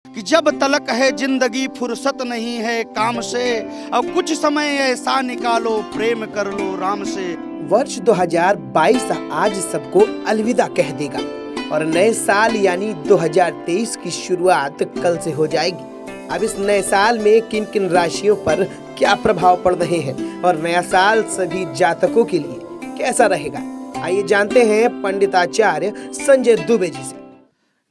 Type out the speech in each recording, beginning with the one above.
कि जब तलक है जिंदगी फुर्सत नहीं है काम से, अब कुछ समय ऐसा निकालो प्रेम कर लो राम से। वर्ष 2022 आज सबको अलविदा कह देगा और नए साल यानी 2023 की शुरुआत कल से हो जाएगी। अब इस नए साल में किन किन राशियों पर क्या प्रभाव पड़ रहे हैं और नया साल सभी जातकों के लिए कैसा रहेगा, आइए जानते हैं पंडिताचार्य संजय दुबे जी से।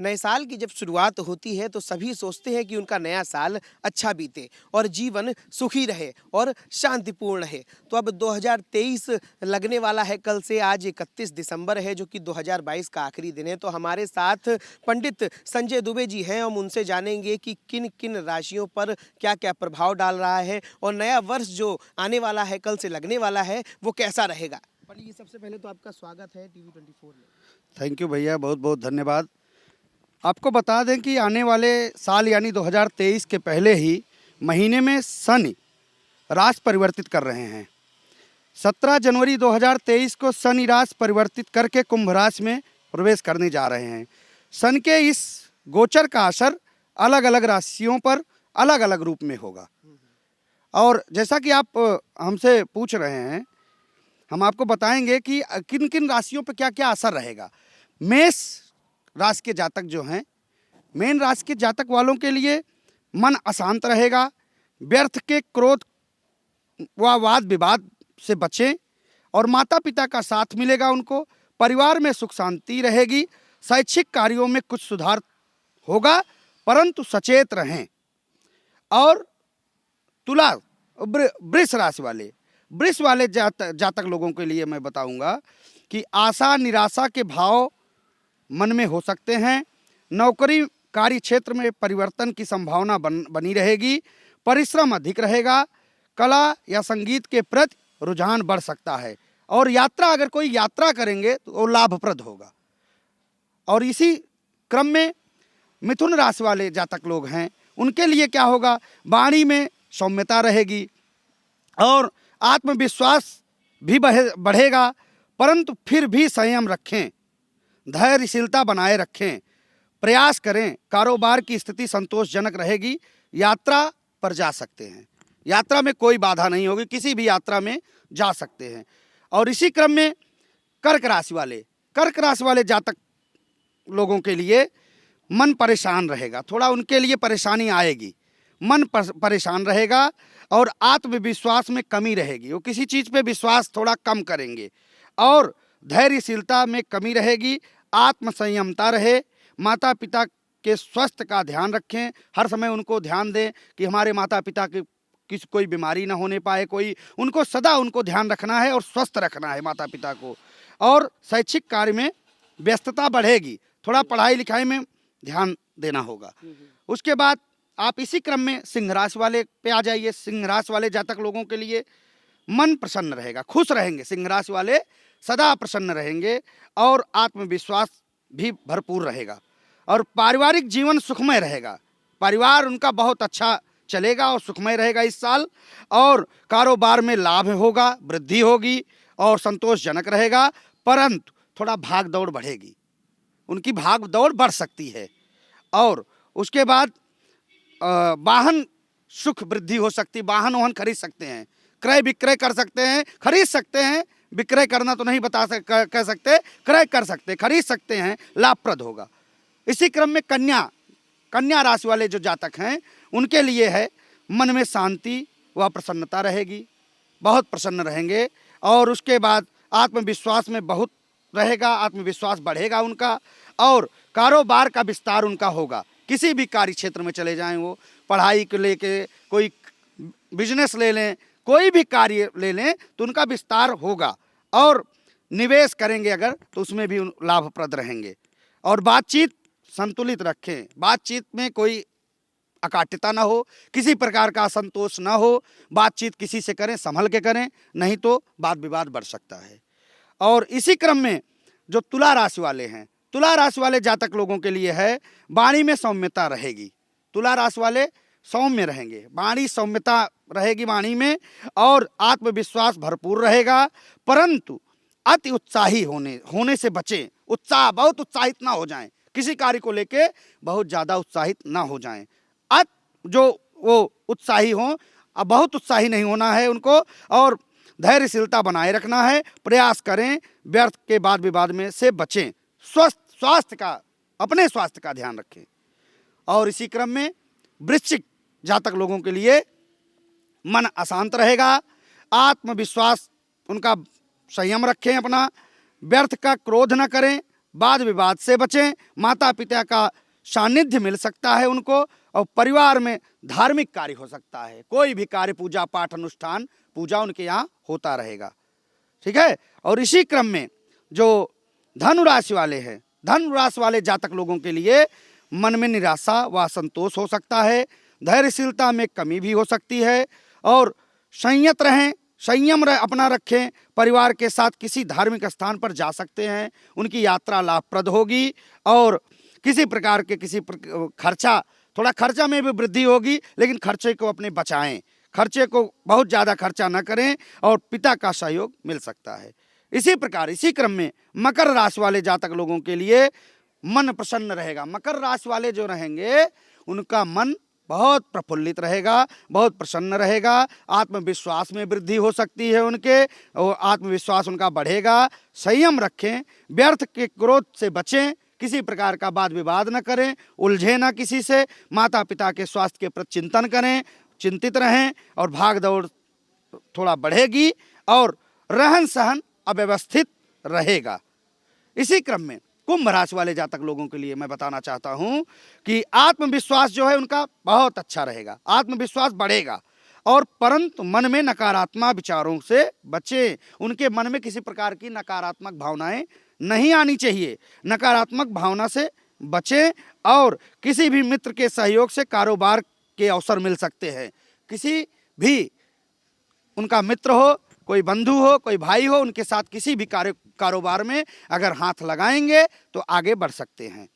नए साल की जब शुरुआत होती है तो सभी सोचते हैं कि उनका नया साल अच्छा बीते और जीवन सुखी रहे और शांतिपूर्ण रहे। तो अब 2023 लगने वाला है कल से। आज 31 दिसंबर है जो कि 2022 का आखिरी दिन है। तो हमारे साथ पंडित संजय दुबे जी हैं, हम उनसे जानेंगे कि किन किन राशियों पर क्या क्या प्रभाव डाल रहा है और नया वर्ष जो आने वाला है कल से लगने वाला है वो कैसा रहेगा। पंडित जी, सबसे पहले तो आपका स्वागत है टीवी 24 में। थैंक यू भैया, बहुत बहुत धन्यवाद। आपको बता दें कि आने वाले साल यानी 2023 के पहले ही महीने में शनि राशि परिवर्तित कर रहे हैं। 17 जनवरी 2023 को शनि राशि परिवर्तित करके कुंभ राशि में प्रवेश करने जा रहे हैं। शनि के इस गोचर का असर अलग अलग राशियों पर अलग अलग रूप में होगा। और जैसा कि आप हमसे पूछ रहे हैं, हम आपको बताएंगे कि किन किन राशियों पर क्या क्या असर रहेगा। मेष राशि के जातक जो हैं, मेन राशि के जातक वालों के लिए मन अशांत रहेगा। व्यर्थ के क्रोध व वाद विवाद से बचें और माता पिता का साथ मिलेगा उनको। परिवार में सुख शांति रहेगी। शैक्षिक कार्यों में कुछ सुधार होगा परंतु सचेत रहें। और तुला वृष राशि वाले जातक लोगों के लिए मैं बताऊंगा कि आशा निराशा के भाव मन में हो सकते हैं। नौकरी कार्य क्षेत्र में परिवर्तन की संभावना बनी रहेगी। परिश्रम अधिक रहेगा। कला या संगीत के प्रति रुझान बढ़ सकता है और यात्रा, अगर कोई यात्रा करेंगे तो वो लाभप्रद होगा। और इसी क्रम में मिथुन राशि वाले जातक लोग हैं, उनके लिए क्या होगा, वाणी में सौम्यता रहेगी और आत्मविश्वास भी बढ़ेगा परंतु फिर भी संयम रखें, धैर्यशीलता बनाए रखें, प्रयास करें। कारोबार की स्थिति संतोषजनक रहेगी। यात्रा पर जा सकते हैं, यात्रा में कोई बाधा नहीं होगी, किसी भी यात्रा में जा सकते हैं। और इसी क्रम में कर्क राशि वाले जातक लोगों के लिए मन परेशान रहेगा, थोड़ा उनके लिए परेशानी आएगी। मन परेशान रहेगा और आत्मविश्वास में कमी रहेगी, वो किसी चीज़ पे विश्वास थोड़ा कम करेंगे और धैर्यशीलता में कमी रहेगी। आत्मसंयमता रहे। माता पिता के स्वास्थ्य का ध्यान रखें, हर समय उनको ध्यान दें कि हमारे माता पिता की कोई बीमारी ना होने पाए, कोई उनको सदा उनको ध्यान रखना है और स्वस्थ रखना है माता पिता को। और शैक्षिक कार्य में व्यस्तता बढ़ेगी, थोड़ा पढ़ाई लिखाई में ध्यान देना होगा। उसके बाद आप इसी क्रम में सिंह राशि वाले पे आ जाइए। सिंह राशि वाले जातक लोगों के लिए मन प्रसन्न रहेगा, खुश रहेंगे। सिंह राशि वाले सदा प्रसन्न रहेंगे और आत्मविश्वास भी भरपूर रहेगा और पारिवारिक जीवन सुखमय रहेगा। परिवार उनका बहुत अच्छा चलेगा और सुखमय रहेगा इस साल। और कारोबार में लाभ होगा, वृद्धि होगी और संतोषजनक रहेगा परंतु थोड़ा भाग दौड़ बढ़ेगी, उनकी भाग दौड़ बढ़ सकती है। और उसके बाद वाहन सुख वृद्धि हो सकती, वाहन खरीद सकते हैं, क्रय विक्रय कर सकते हैं, खरीद सकते हैं। विक्रय करना तो नहीं कह सकते, क्रय कर सकते, खरीद सकते हैं, लाभप्रद होगा। इसी क्रम में कन्या राशि वाले जो जातक हैं उनके लिए है मन में शांति व प्रसन्नता रहेगी, बहुत प्रसन्न रहेंगे। और उसके बाद आत्मविश्वास में बहुत रहेगा, आत्मविश्वास बढ़ेगा उनका और कारोबार का विस्तार उनका होगा। किसी भी कार्य क्षेत्र में चले जाएं, वो पढ़ाई को लेके कोई बिजनेस ले लें, कोई भी कार्य ले लें तो उनका विस्तार होगा। और निवेश करेंगे अगर तो उसमें भी लाभप्रद रहेंगे। और बातचीत संतुलित रखें, बातचीत में कोई अकाट्यता ना हो, किसी प्रकार का असंतोष ना हो। बातचीत किसी से करें संभल के करें, नहीं तो वाद विवाद बढ़ सकता है। और इसी क्रम में जो तुला राशि वाले हैं, तुला राशि वाले जातक लोगों के लिए है वाणी में सौम्यता रहेगी। तुला राशि वाले सौम्य रहेंगे, वाणी सौम्यता रहेगी वाणी में और आत्मविश्वास भरपूर रहेगा परंतु अति उत्साही होने से बचें। बहुत उत्साहित ना हो जाएं, किसी कार्य को लेके बहुत ज़्यादा उत्साहित ना हो जाएं। अब जो वो उत्साही हों, अब बहुत उत्साही नहीं होना है उनको, और धैर्यशीलता बनाए रखना है, प्रयास करें, व्यर्थ के वाद विवाद में से बचें, अपने स्वास्थ्य का ध्यान रखें। और इसी क्रम में वृश्चिक जातक लोगों के लिए मन अशांत रहेगा, आत्मविश्वास उनका संयम रखें अपना, व्यर्थ का क्रोध न करें, वाद विवाद से बचें, माता पिता का सानिध्य मिल सकता है उनको, और परिवार में धार्मिक कार्य हो सकता है, कोई भी कार्य, पूजा पाठ अनुष्ठान, पूजा उनके यहाँ होता रहेगा। ठीक है। और इसी क्रम में जो धनु राशि वाले हैं, धनु राशि वाले जातक लोगों के लिए मन में निराशा व असंतोष हो सकता है, धैर्यशीलता में कमी भी हो सकती है, और संयत रहें, संयम अपना रखें, परिवार के साथ किसी धार्मिक स्थान पर जा सकते हैं, उनकी यात्रा लाभप्रद होगी, और किसी प्रकार के खर्चा, थोड़ा खर्चा में भी वृद्धि होगी, लेकिन खर्चे को अपने बचाएं, खर्चे को बहुत ज़्यादा खर्चा न करें, और पिता का सहयोग मिल सकता है। इसी प्रकार इसी क्रम में मकर राशि वाले जातक लोगों के लिए मन प्रसन्न रहेगा। मकर राशि वाले जो रहेंगे उनका मन बहुत प्रफुल्लित रहेगा, बहुत प्रसन्न रहेगा, आत्मविश्वास में वृद्धि हो सकती है उनके, और आत्मविश्वास उनका बढ़ेगा। संयम रखें, व्यर्थ के क्रोध से बचें, किसी प्रकार का वाद विवाद न करें, उलझे ना किसी से, माता पिता के स्वास्थ्य के प्रति चिंतन करें, चिंतित रहें, और भाग दौड़ थोड़ा बढ़ेगी, और रहन सहन अव्यवस्थित रहेगा। इसी क्रम में कुंभ राशि वाले जातक लोगों के लिए मैं बताना चाहता हूं कि आत्मविश्वास जो है उनका बहुत अच्छा रहेगा, आत्मविश्वास बढ़ेगा, और परंतु मन में नकारात्मक विचारों से बचें। उनके मन में किसी प्रकार की नकारात्मक भावनाएं नहीं आनी चाहिए, नकारात्मक भावना से बचें, और किसी भी मित्र के सहयोग से कारोबार के अवसर मिल सकते हैं। किसी भी उनका मित्र हो, कोई बंधु हो, कोई भाई हो, उनके साथ किसी भी कारोबार में अगर हाथ लगाएंगे तो आगे बढ़ सकते हैं।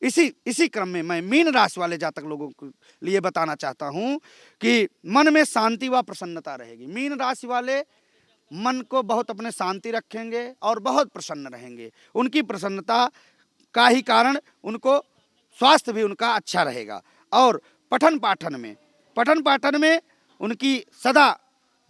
इसी क्रम में मैं मीन राशि वाले जातक लोगों के लिए बताना चाहता हूं कि मन में शांति व प्रसन्नता रहेगी। मीन राशि वाले मन को बहुत अपने शांति रखेंगे और बहुत प्रसन्न रहेंगे। उनकी प्रसन्नता का ही कारण उनको स्वास्थ्य भी उनका अच्छा रहेगा, और पठन पाठन में उनकी सदा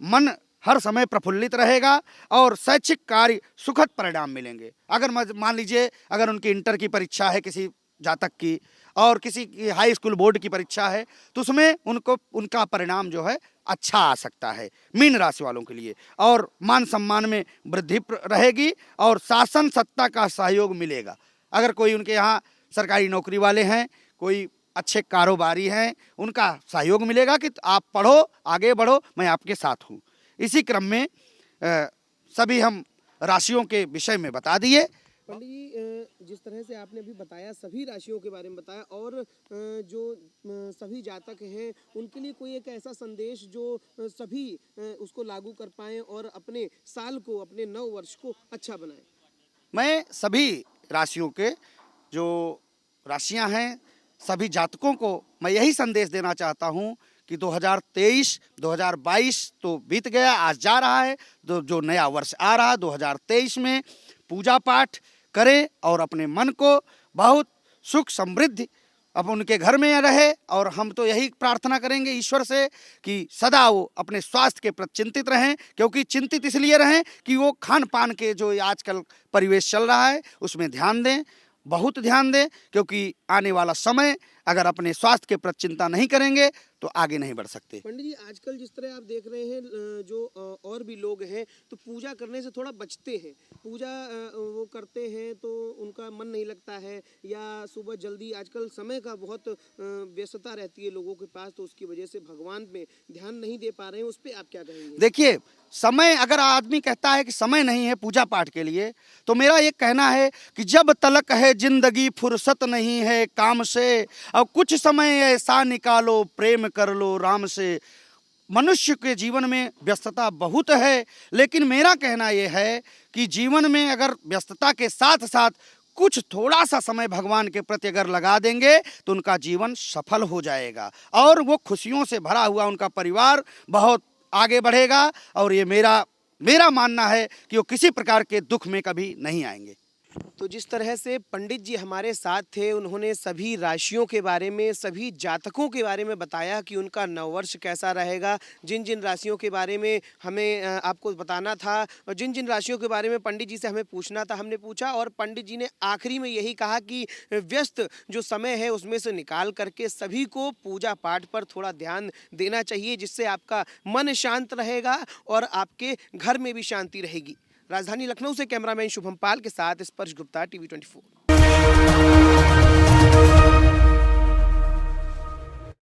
मन हर समय प्रफुल्लित रहेगा, और शैक्षिक कार्य सुखद परिणाम मिलेंगे। अगर मान लीजिए अगर उनकी इंटर की परीक्षा है किसी जातक की, और किसी की हाई स्कूल बोर्ड की परीक्षा है, तो उसमें उनका परिणाम जो है अच्छा आ सकता है मीन राशि वालों के लिए, और मान सम्मान में वृद्धि रहेगी, और शासन सत्ता का सहयोग मिलेगा। अगर कोई उनके यहाँ सरकारी नौकरी वाले हैं, कोई अच्छे कारोबारी हैं, उनका सहयोग मिलेगा कि आप पढ़ो, आगे बढ़ो, मैं आपके साथ हूँ। इसी क्रम में सभी हम राशियों के विषय में बता दिए। पंडित जी, जिस तरह से आपने अभी बताया, सभी राशियों के बारे में बताया, और जो सभी जातक हैं उनके लिए कोई एक ऐसा संदेश जो सभी उसको लागू कर पाएं और अपने साल को, अपने नव वर्ष को अच्छा बनाएं। मैं सभी राशियों के जो राशियां हैं, सभी जातकों को मैं यही संदेश देना चाहता हूं कि 2023, 2022 तो बीत गया, आज जा रहा है, तो जो नया वर्ष आ रहा 2023 में पूजा पाठ करें, और अपने मन को बहुत सुख समृद्धि अब उनके घर में रहे। और हम तो यही प्रार्थना करेंगे ईश्वर से कि सदा वो अपने स्वास्थ्य के प्रति चिंतित रहें, क्योंकि चिंतित इसलिए रहें कि वो खान पान के जो आजकल परिवेश चल रहा है उसमें ध्यान दें, बहुत ध्यान दें, क्योंकि आने वाला समय अगर अपने स्वास्थ्य के प्रति चिंता नहीं करेंगे तो आगे नहीं बढ़ सकते। पंडित जी, आजकल जिस तरह आप देख रहे हैं, जो और भी लोग हैं तो पूजा करने से थोड़ा बचते हैं, पूजा वो करते हैं तो उनका मन नहीं लगता है, या सुबह जल्दी, आजकल समय का बहुत व्यस्तता रहती है लोगों के पास, तो उसकी वजह से भगवान में ध्यान नहीं दे पा रहे हैं। उस पर आप क्या कहेंगे? देखिए, समय, अगर आदमी कहता है कि समय नहीं है पूजा पाठ के लिए, तो मेरा ये कहना है कि जब तलक है जिंदगी फुर्सत नहीं है काम से, और कुछ समय ऐसा निकालो प्रेम कर लो राम से। मनुष्य के जीवन में व्यस्तता बहुत है, लेकिन मेरा कहना यह है कि जीवन में अगर व्यस्तता के साथ साथ कुछ थोड़ा सा समय भगवान के प्रति अगर लगा देंगे तो उनका जीवन सफल हो जाएगा, और वो खुशियों से भरा हुआ उनका परिवार बहुत आगे बढ़ेगा। और ये मेरा मानना है कि वो किसी प्रकार के दुख में कभी नहीं आएंगे। तो जिस तरह से पंडित जी हमारे साथ थे, उन्होंने सभी राशियों के बारे में, सभी जातकों के बारे में बताया कि उनका नववर्ष कैसा रहेगा। जिन जिन राशियों के बारे में हमें आपको बताना था और जिन जिन राशियों के बारे में पंडित जी से हमें पूछना था, हमने पूछा और पंडित जी ने आखिरी में यही कहा कि व्यस्त जो समय है उसमें से निकाल करके सभी को पूजा पाठ पर थोड़ा ध्यान देना चाहिए, जिससे आपका मन शांत रहेगा और आपके घर में भी शांति रहेगी। राजधानी लखनऊ से कैमरामैन शुभम पाल के साथ स्पर्श गुप्ता, टीवी 24।